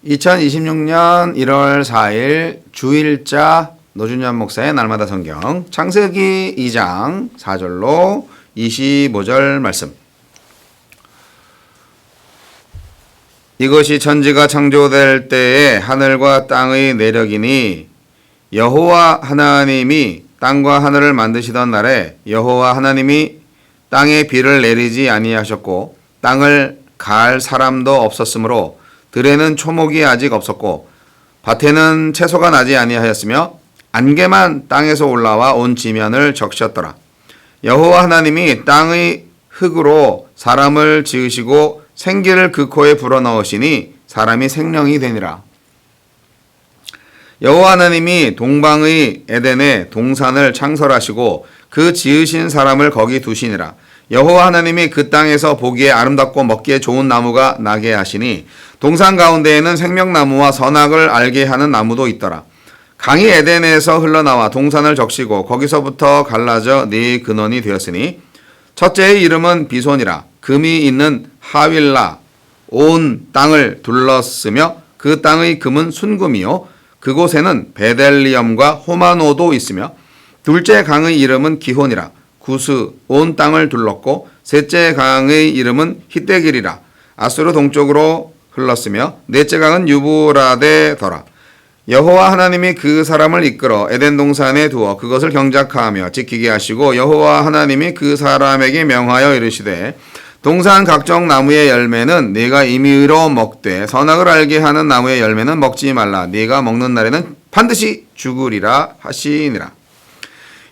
(2026년 1월 4일) 주일자 노준현 목사의 날마다 성경 창세기 2장 4절로 25절 말씀. 이것이 천지가 창조될 때에 하늘과 땅의 내력이니 여호와 하나님이 땅과 하늘을 만드시던 날에 여호와 하나님이 땅에 비를 내리지 아니하셨고 땅을 갈 사람도 없었으므로 들에는 초목이 아직 없었고 밭에는 채소가 나지 아니하였으며 안개만 땅에서 올라와 온 지면을 적셨더라. 여호와 하나님이 땅의 흙으로 사람을 지으시고 생기를 그 코에 불어넣으시니 사람이 생명이 되니라. 여호와 하나님이 동방의 에덴에 동산을 창설하시고 그 지으신 사람을 거기 두시니라. 여호와 하나님이 그 땅에서 보기에 아름답고 먹기에 좋은 나무가 나게 하시니 동산 가운데에는 생명나무와 선악을 알게 하는 나무도 있더라. 강이 에덴에서 흘러나와 동산을 적시고 거기서부터 갈라져 네 근원이 되었으니 첫째의 이름은 비손이라. 금이 있는 하윌라 온 땅을 둘렀으며 그 땅의 금은 순금이요 그곳에는 베델리엄과 호마노도 있으며 둘째 강의 이름은 기혼이라. 구스 온 땅을 둘렀고 셋째 강의 이름은 히데길이라. 아수르 동쪽으로 흘렀으며 넷째 강은 유브라데더라. 여호와 하나님이 그 사람을 이끌어 에덴 동산에 두어 그것을 경작하며 지키게 하시고 여호와 하나님이 그 사람에게 명하여 이르시되 동산 각종 나무의 열매는 네가 임의로 먹되 선악을 알게 하는 나무의 열매는 먹지 말라. 네가 먹는 날에는 반드시 죽으리라 하시니라.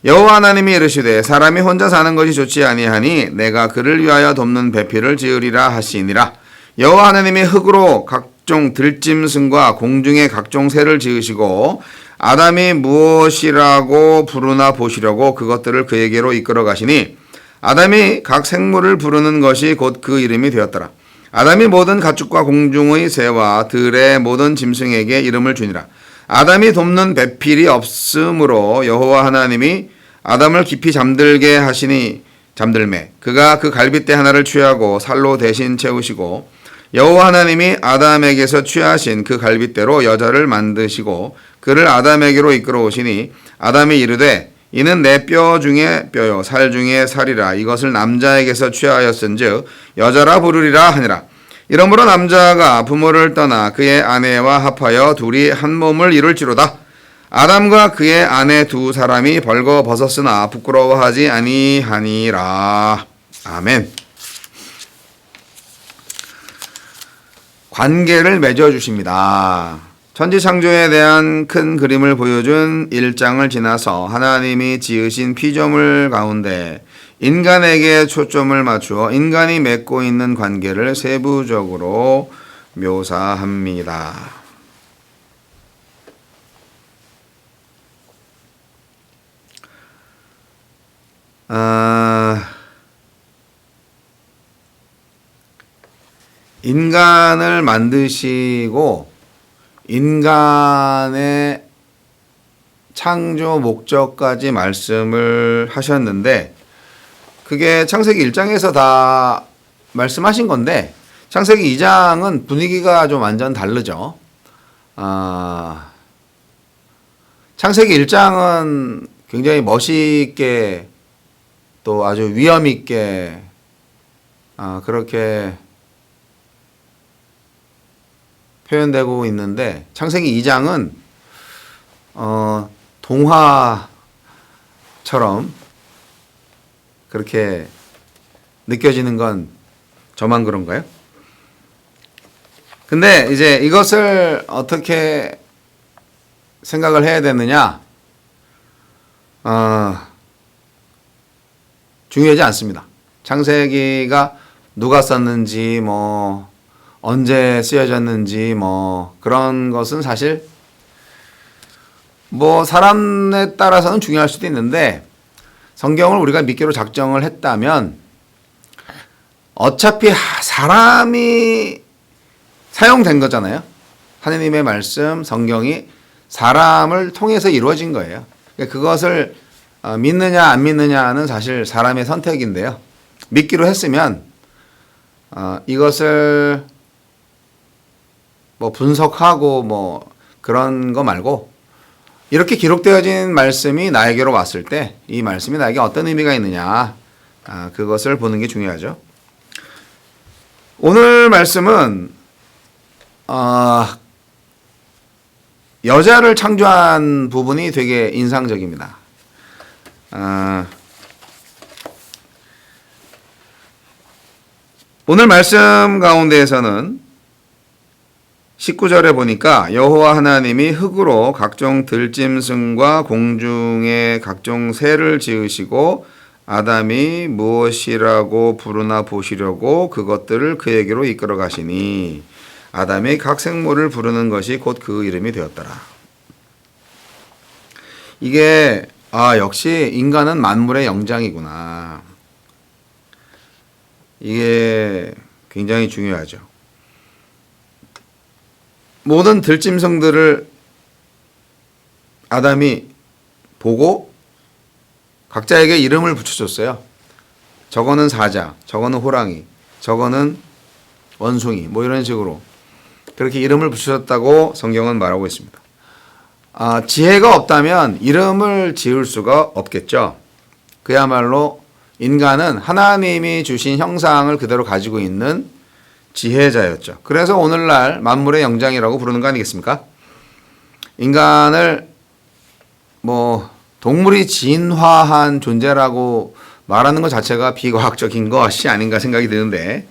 여호와 하나님이 이르시되 사람이 혼자 사는 것이 좋지 아니하니 내가 그를 위하여 돕는 배필을 지으리라 하시니라. 여호와 하나님이 흙으로 각종 들짐승과 공중의 각종 새를 지으시고 아담이 무엇이라고 부르나 보시려고 그것들을 그에게로 이끌어 가시니 아담이 각 생물을 부르는 것이 곧 그 이름이 되었더라. 아담이 모든 가축과 공중의 새와 들의 모든 짐승에게 이름을 주니라. 아담이 돕는 배필이 없으므로 여호와 하나님이 아담을 깊이 잠들게 하시니 잠들매 그가 그 갈빗대 하나를 취하고 살로 대신 채우시고 여호와 하나님이 아담에게서 취하신 그 갈빗대로 여자를 만드시고 그를 아담에게로 이끌어 오시니 아담이 이르되 이는 내 뼈 중에 뼈요 살 중에 살이라. 이것을 남자에게서 취하였은즉 여자라 부르리라 하니라. 이러므로 남자가 부모를 떠나 그의 아내와 합하여 둘이 한 몸을 이룰지로다. 아담과 그의 아내 두 사람이 벌거벗었으나 부끄러워하지 아니하니라. 아멘. 관계를 맺어주십니다. 천지창조에 대한 큰 그림을 보여준 1장을 지나서 하나님이 지으신 피조물 가운데 인간에게 초점을 맞추어 인간이 맺고 있는 관계를 세부적으로 묘사합니다. 인간을 만드시고 인간의 창조 목적까지 말씀을 하셨는데 그게 창세기 1장에서 다 말씀하신 건데 창세기 2장은 분위기가 좀 완전 다르죠. 창세기 1장은 굉장히 멋있게 또 아주 위험 있게 그렇게 표현되고 있는데 창세기 2장은 동화처럼 그렇게 느껴지는 건 저만 그런가요? 근데 이제 이것을 어떻게 생각을 해야 되느냐? 중요하지 않습니다. 창세기가 누가 썼는지 언제 쓰여졌는지 그런 것은 사실 사람에 따라서는 중요할 수도 있는데 성경을 우리가 미끼로 작정을 했다면 어차피 사람이 사용된 거잖아요. 하느님의 말씀, 성경이 사람을 통해서 이루어진 거예요. 그것을 믿느냐 안 믿느냐는 사실 사람의 선택인데요. 믿기로 했으면 이것을 뭐 분석하고 뭐 그런 거 말고 이렇게 기록되어진 말씀이 나에게로 왔을 때 이 말씀이 나에게 어떤 의미가 있느냐 그것을 보는 게 중요하죠. 오늘 말씀은 여자를 창조한 부분이 되게 인상적입니다. 오늘 말씀 가운데에서는 19절에 보니까 여호와 하나님이 흙으로 각종 들짐승과 공중의 각종 새를 지으시고 아담이 무엇이라고 부르나 보시려고 그것들을 그에게로 이끌어 가시니 아담이 각 생물을 부르는 것이 곧 그 이름이 되었더라. 이게 역시 인간은 만물의 영장이구나. 이게 굉장히 중요하죠. 모든 들짐승들을 아담이 보고 각자에게 이름을 붙여줬어요. 저거는 사자, 저거는 호랑이, 저거는 원숭이, 뭐 이런 식으로 그렇게 이름을 붙여줬다고 성경은 말하고 있습니다. 지혜가 없다면 이름을 지을 수가 없겠죠. 그야말로 인간은 하나님이 주신 형상을 그대로 가지고 있는 지혜자였죠. 그래서 오늘날 만물의 영장이라고 부르는 거 아니겠습니까? 인간을 뭐 동물이 진화한 존재라고 말하는 것 자체가 비과학적인 것이 아닌가 생각이 드는데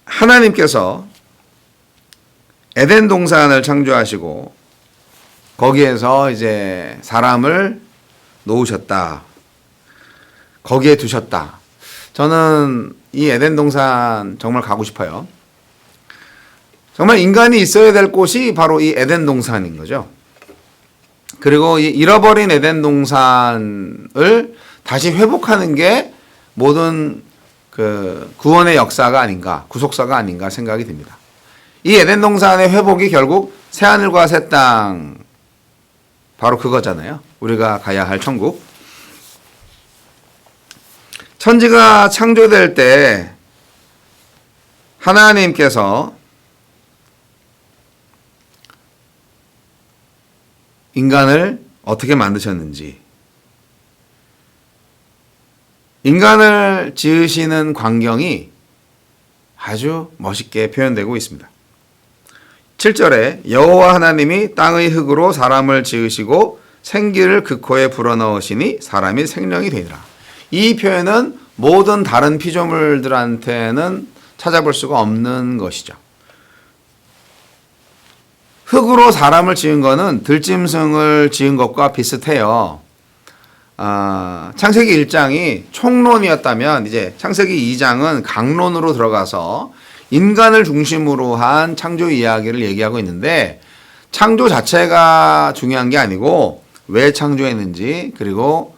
하나님께서 에덴 동산을 창조하시고 거기에서 이제 사람을 놓으셨다. 거기에 두셨다. 저는 이 에덴 동산 정말 가고 싶어요. 정말 인간이 있어야 될 곳이 바로 이 에덴 동산인 거죠. 그리고 이 잃어버린 에덴 동산을 다시 회복하는 게 모든 그 구원의 역사가 아닌가, 구속사가 아닌가 생각이 듭니다. 이 에덴 동산의 회복이 결국 새하늘과 새 땅 바로 그거잖아요. 우리가 가야 할 천국. 천지가 창조될 때 하나님께서 인간을 어떻게 만드셨는지, 인간을 지으시는 광경이 아주 멋있게 표현되고 있습니다. 7절에 여호와 하나님이 땅의 흙으로 사람을 지으시고 생기를 그 코에 불어넣으시니 사람이 생명이 되니라. 이 표현은 모든 다른 피조물들한테는 찾아볼 수가 없는 것이죠. 흙으로 사람을 지은 것은 들짐승을 지은 것과 비슷해요. 창세기 1장이 총론이었다면 이제 창세기 2장은 강론으로 들어가서 인간을 중심으로 한 창조 이야기를 얘기하고 있는데 창조 자체가 중요한 게 아니고 왜 창조했는지 그리고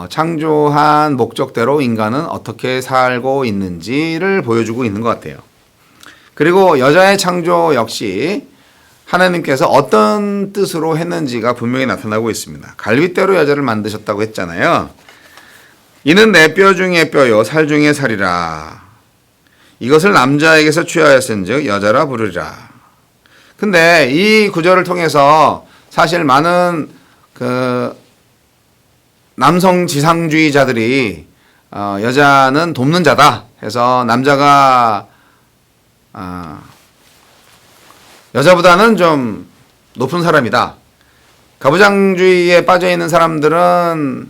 창조한 목적대로 인간은 어떻게 살고 있는지를 보여주고 있는 것 같아요. 그리고 여자의 창조 역시 하나님께서 어떤 뜻으로 했는지가 분명히 나타나고 있습니다. 갈빗대로 여자를 만드셨다고 했잖아요. 이는 내 뼈 중에 뼈요 살 중에 살이라. 이것을 남자에게서 취하였은즉 여자라 부르리라. 근데 이 구절을 통해서 사실 많은 그 남성 지상주의자들이 여자는 돕는 자다 해서 남자가 여자보다는 좀 높은 사람이다. 가부장주의에 빠져 있는 사람들은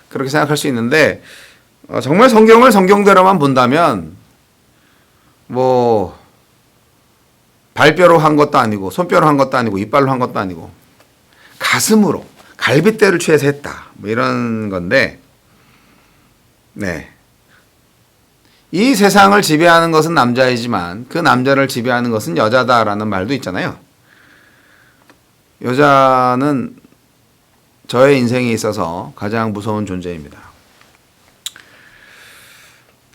그렇게 생각할 수 있는데 정말 성경을 성경대로만 본다면 뭐 발뼈로 한 것도 아니고 손뼈로 한 것도 아니고 이빨로 한 것도 아니고 가슴으로 갈빗대를 취해서 했다. 뭐 이런 건데 네. 이 세상을 지배하는 것은 남자이지만 그 남자를 지배하는 것은 여자다라는 말도 있잖아요. 여자는 저의 인생에 있어서 가장 무서운 존재입니다.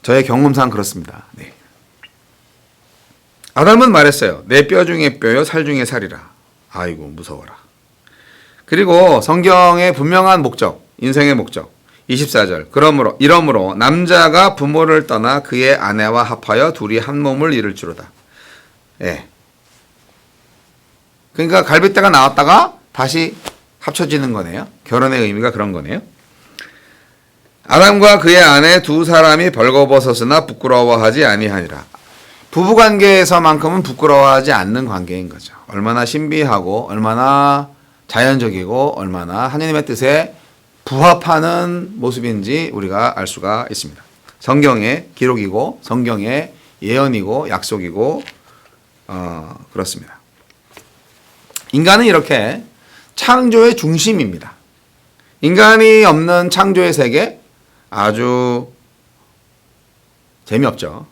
저의 경험상 그렇습니다. 네. 아담은 말했어요. 내 뼈 중에 뼈요 살 중에 살이라. 아이고 무서워라. 그리고 성경의 분명한 목적, 인생의 목적 24절 이러므로 남자가 부모를 떠나 그의 아내와 합하여 둘이 한 몸을 이룰 줄로다. 예. 그러니까 갈빗대가 나왔다가 다시 합쳐지는 거네요. 결혼의 의미가 그런 거네요. 아담과 그의 아내 두 사람이 벌거벗었으나 부끄러워하지 아니하니라. 부부관계에서만큼은 부끄러워하지 않는 관계인 거죠. 얼마나 신비하고 얼마나 자연적이고 얼마나 하나님의 뜻에 부합하는 모습인지 우리가 알 수가 있습니다. 성경의 기록이고 성경의 예언이고 약속이고 그렇습니다. 인간은 이렇게 창조의 중심입니다. 인간이 없는 창조의 세계 아주 재미없죠.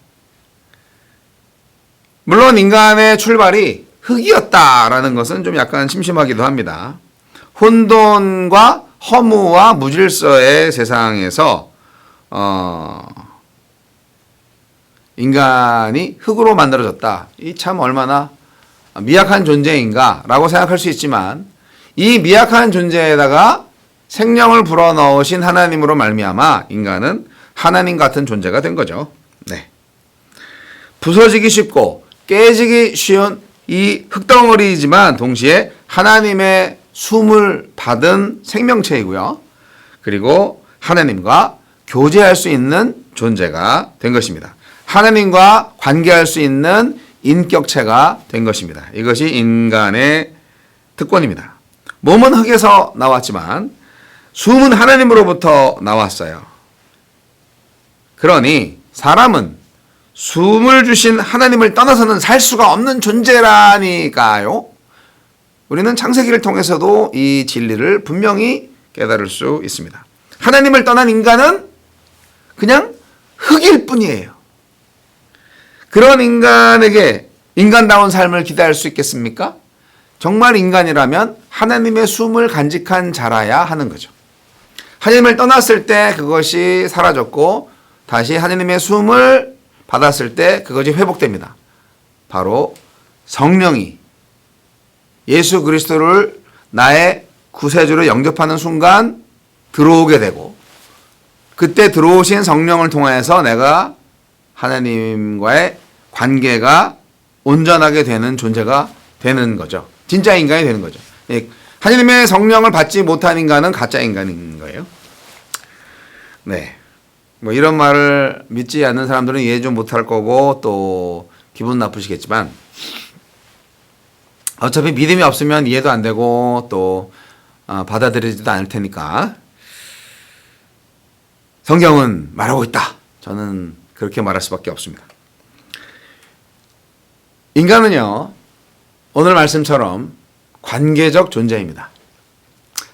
물론 인간의 출발이 흙이었다라는 것은 좀 약간 심심하기도 합니다. 혼돈과 허무와 무질서의 세상에서 인간이 흙으로 만들어졌다. 이 참 얼마나 미약한 존재인가라고 생각할 수 있지만 이 미약한 존재에다가 생명을 불어넣으신 하나님으로 말미암아 인간은 하나님 같은 존재가 된 거죠. 네. 부서지기 쉽고 깨지기 쉬운 이 흙덩어리이지만 동시에 하나님의 숨을 받은 생명체이고요. 그리고 하나님과 교제할 수 있는 존재가 된 것입니다. 하나님과 관계할 수 있는 인격체가 된 것입니다. 이것이 인간의 특권입니다. 몸은 흙에서 나왔지만 숨은 하나님으로부터 나왔어요. 그러니 사람은 숨을 주신 하나님을 떠나서는 살 수가 없는 존재라니까요. 우리는 창세기를 통해서도 이 진리를 분명히 깨달을 수 있습니다. 하나님을 떠난 인간은 그냥 흙일 뿐이에요. 그런 인간에게 인간다운 삶을 기대할 수 있겠습니까? 정말 인간이라면 하나님의 숨을 간직한 자라야 하는 거죠. 하나님을 떠났을 때 그것이 사라졌고 다시 하나님의 숨을 받았을 때 그것이 회복됩니다. 바로 성령이 예수 그리스도를 나의 구세주로 영접하는 순간 들어오게 되고 그때 들어오신 성령을 통해서 내가 하나님과의 관계가 온전하게 되는 존재가 되는 거죠. 진짜 인간이 되는 거죠. 하나님의 성령을 받지 못한 인간은 가짜 인간인 거예요. 네. 뭐 이런 말을 믿지 않는 사람들은 이해 좀 못할 거고 또 기분 나쁘시겠지만 어차피 믿음이 없으면 이해도 안 되고 또 받아들이지도 않을 테니까 성경은 말하고 있다. 저는 그렇게 말할 수밖에 없습니다. 인간은요, 오늘 말씀처럼 관계적 존재입니다.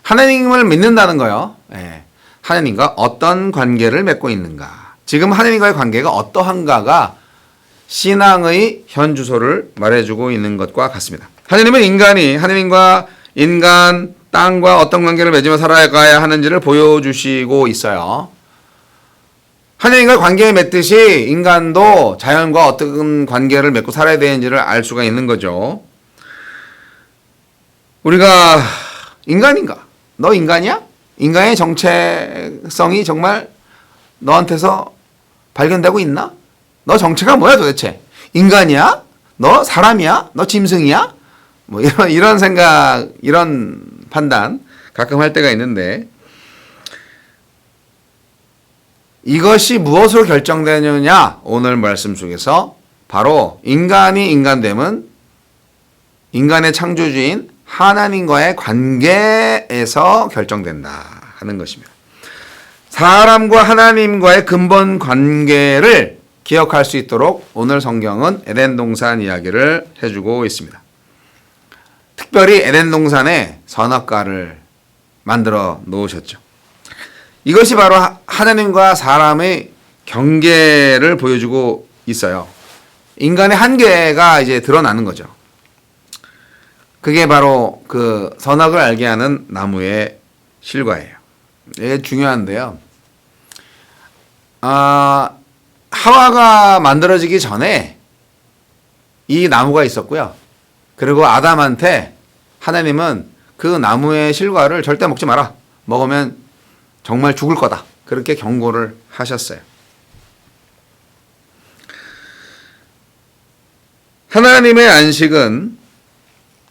하나님을 믿는다는 거요. 예. 하나님과 어떤 관계를 맺고 있는가. 지금 하나님과의 관계가 어떠한가가 신앙의 현주소를 말해주고 있는 것과 같습니다. 하나님은 인간이 하나님과 인간, 땅과 어떤 관계를 맺으며 살아가야 하는지를 보여주시고 있어요. 하나님과 관계를 맺듯이 인간도 자연과 어떤 관계를 맺고 살아야 되는지를 알 수가 있는 거죠. 우리가 인간인가? 너 인간이야? 인간의 정체성이 정말 너한테서 발견되고 있나? 너 정체가 뭐야 도대체? 인간이야? 너 사람이야? 너 짐승이야? 뭐 이런 생각, 이런 판단 가끔 할 때가 있는데 이것이 무엇으로 결정되느냐? 오늘 말씀 속에서 바로 인간이 인간됨은 인간의 창조주인 하나님과의 관계에서 결정된다 하는 것입니다. 사람과 하나님과의 근본 관계를 기억할 수 있도록 오늘 성경은 에덴 동산 이야기를 해주고 있습니다. 특별히 에덴 동산에 선악과를 만들어 놓으셨죠. 이것이 바로 하나님과 사람의 경계를 보여주고 있어요. 인간의 한계가 이제 드러나는 거죠. 그게 바로 그 선악을 알게 하는 나무의 실과예요. 이게 중요한데요. 하와가 만들어지기 전에 이 나무가 있었고요. 그리고 아담한테 하나님은 그 나무의 실과를 절대 먹지 마라. 먹으면 정말 죽을 거다. 그렇게 경고를 하셨어요. 하나님의 안식은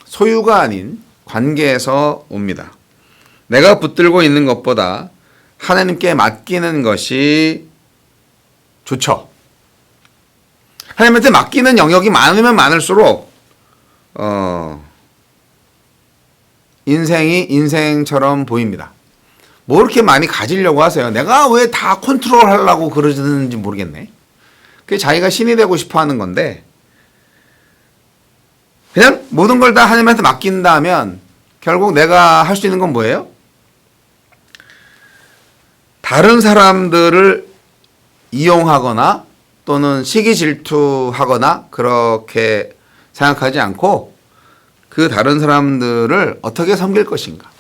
소유가 아닌 관계에서 옵니다. 내가 붙들고 있는 것보다 하나님께 맡기는 것이 좋죠. 하나님한테 맡기는 영역이 많으면 많을수록 인생이 인생처럼 보입니다. 뭐 이렇게 많이 가지려고 하세요. 내가 왜 다 컨트롤 하려고 그러는지 모르겠네. 그게 자기가 신이 되고 싶어 하는 건데, 그냥 모든 걸 다 하나님한테 맡긴다면 결국 내가 할 수 있는 건 뭐예요? 다른 사람들을 이용하거나 또는 시기 질투하거나 그렇게 생각하지 않고 그 다른 사람들을 어떻게 섬길 것인가,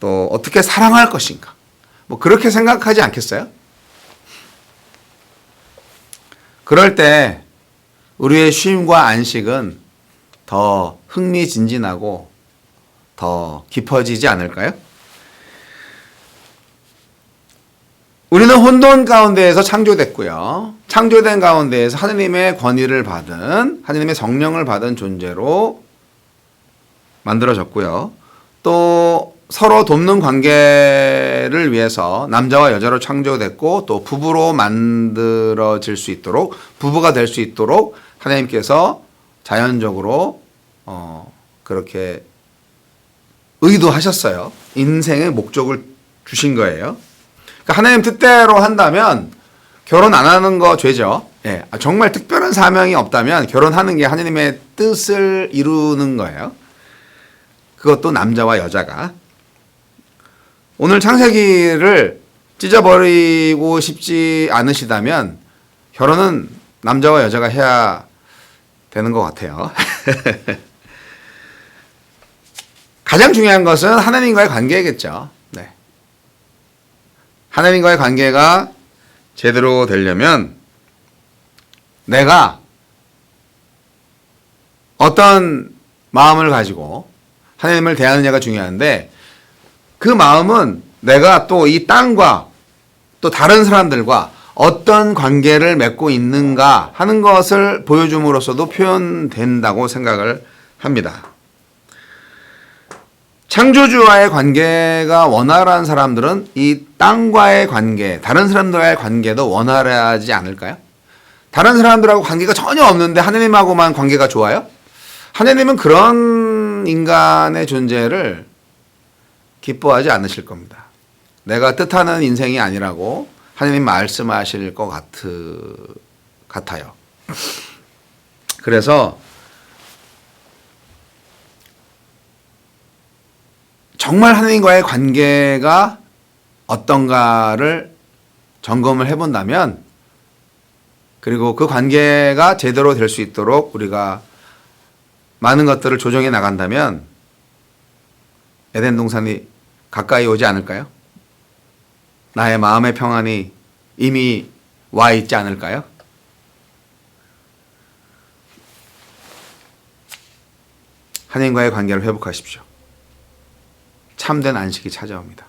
또 어떻게 사랑할 것인가, 뭐 그렇게 생각하지 않겠어요? 그럴 때 우리의 쉼과 안식은 더 흥미진진하고 더 깊어지지 않을까요? 우리는 혼돈 가운데에서 창조됐고요. 창조된 가운데에서 하느님의 권위를 받은, 하느님의 성령을 받은 존재로 만들어졌고요. 또 서로 돕는 관계를 위해서 남자와 여자로 창조됐고, 또 부부로 만들어질 수 있도록, 부부가 될 수 있도록 하나님께서 자연적으로 그렇게 의도하셨어요. 인생의 목적을 주신 거예요. 그러니까 하나님 뜻대로 한다면 결혼 안 하는 거 죄죠. 예, 정말 특별한 사명이 없다면 결혼하는 게 하나님의 뜻을 이루는 거예요. 그것도 남자와 여자가. 오늘 창세기를 찢어버리고 싶지 않으시다면 결혼은 남자와 여자가 해야 되는 것 같아요. 가장 중요한 것은 하나님과의 관계겠죠. 네. 하나님과의 관계가 제대로 되려면 내가 어떤 마음을 가지고 하나님을 대하느냐가 중요한데, 그 마음은 내가 또 이 땅과 또 다른 사람들과 어떤 관계를 맺고 있는가 하는 것을 보여줌으로써도 표현된다고 생각을 합니다. 창조주와의 관계가 원활한 사람들은 이 땅과의 관계, 다른 사람들과의 관계도 원활하지 않을까요? 다른 사람들하고 관계가 전혀 없는데 하나님하고만 관계가 좋아요? 하나님은 그런 인간의 존재를 기뻐하지 않으실 겁니다. 내가 뜻하는 인생이 아니라고 하나님 말씀하실 것 같아요. 그래서 정말 하나님과의 관계가 어떤가를 점검을 해본다면, 그리고 그 관계가 제대로 될 수 있도록 우리가 많은 것들을 조정해 나간다면 에덴 동산이 가까이 오지 않을까요? 나의 마음의 평안이 이미 와 있지 않을까요? 하나님과의 관계를 회복하십시오. 참된 안식이 찾아옵니다.